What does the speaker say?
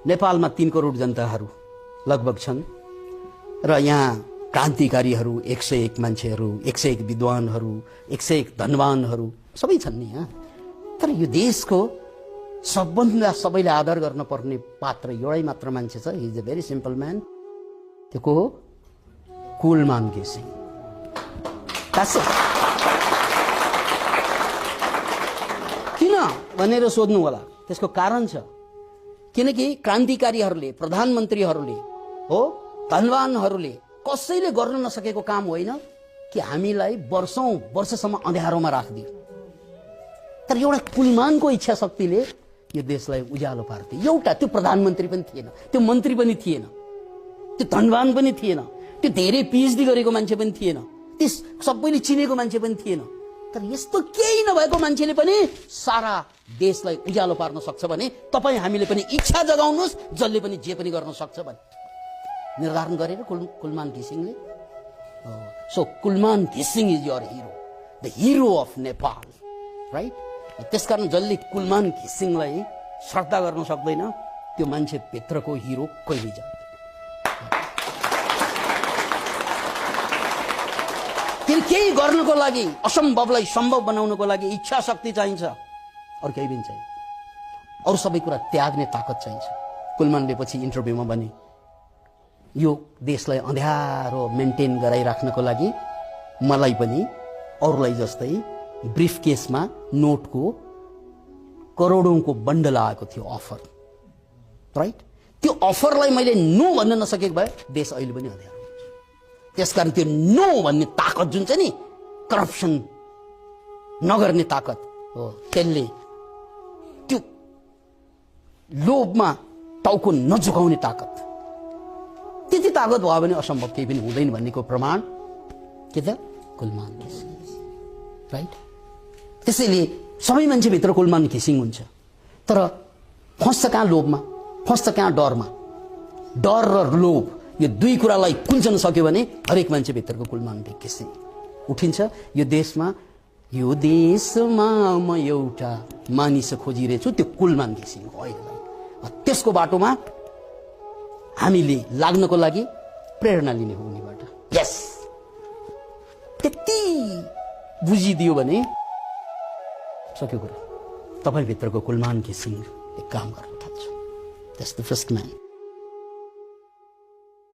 नेपालमा 3 करोड जनताहरू लगभग छन् र यहाँ क्रान्तिकारीहरू 101 मान्छेहरू, 101 विद्वानहरू, 101 धनवानहरू सबै छन् नि यहाँ। तर यो देशको सबभन्दा सबैले आदर गर्न पर्ने पात्र एउटै मात्र मान्छे छ। He is a very simple man. त्यो को हो? कुलमान घिसिङ। किन भनेर सोध्नु होला, त्यसको कारण छ। किनकि क्रान्तिकारीहरूले, प्रधानमन्त्रीहरूले, हो धनवानहरूले कसैले गर्न नसकेको काम होइन कि हामीलाई वर्षौं वर्षसम्म अँध्यारोमा राखिदियो। तर एउटा कुलमानको इच्छा शक्तिले यो देशलाई उज्यालो पार्थ्यो। एउटा त्यो प्रधानमन्त्री पनि थिएन, त्यो मन्त्री पनि थिएन, त्यो धनवान पनि थिएन, त्यो धेरै पीएचडी गरेको मान्छे पनि थिएन, त्यस सबैले चिनेको मान्छे पनि थिएन। तर यस्तो केही नभएको मान्छेले पनि सारा देशलाई उज्यालो पार्न सक्छ भने तपाईँ हामीले पनि इच्छा जगाउनुहोस्, जसले पनि जे पनि गर्न सक्छ भने निर्धारण गरेर कुलमान घिसिङले। सो कुलमान घिसिङ is your hero, the hero of Nepal, right? त्यसकारण जसले कुलमान घिसिङलाई श्रद्धा गर्न सक्दैन त्यो मान्छे भित्रको हिरो कहिले जान्छ। केही गर्नको लागि, असम्भवलाई सम्भव बनाउनको लागि इच्छा शक्ति चाहिन्छ, अरू केही पनि चाहिन्छ। अरू सबै कुरा त्याग्ने ताकत चाहिन्छ। कुलमानले पछि इन्टरभ्यूमा भने यो देशलाई अँध्यारो मेन्टेन गराइराख्नको लागि मलाई पनि अरूलाई जस्तै ब्रिफ केसमा नोटको करोडौंको बन्डल आएको थियो अफर, राइट? त्यो अफरलाई मैले नो भन्न नसकेको भए देश अहिले पनि अँध्यारो हुन्छ। त्यसकारण त्यो नो भन्ने ताकत जुन छ नि, करप्सन नगर्ने ताकत हो, त्यसले त्यो लोभमा टाउको नझुकाउने ताकत, त्यति ताकत भयो भने असम्भव केही पनि हुँदैन भन्नेको प्रमाण के त? कुलमान घिसिङ, राइट? त्यसैले सबै मान्छेभित्र कुलमान घिसिङ हुन्छ। तर फस्छ कहाँ? लोभमा फस्छ कहाँ? डरमा। डर र लोभ यो दुई कुरालाई कुल्चन सक्यो भने हरेक मान्छेभित्रको कुलमान घिसिङ उठिन्छ। यो देशमा म एउटा मानिस खोजिरहेछु, त्यो कुलमान घिसिङ हो अहिलेलाई। त्यसको बाटोमा हामीले लाग्नको लागि प्रेरणा लिने हो उनीबाट। यस, त्यति बुझिदियो भने सक्यो कुरा। तपाईभित्रको कुलमान घिसिङले काम गर्न थाल्छ। That's the first man.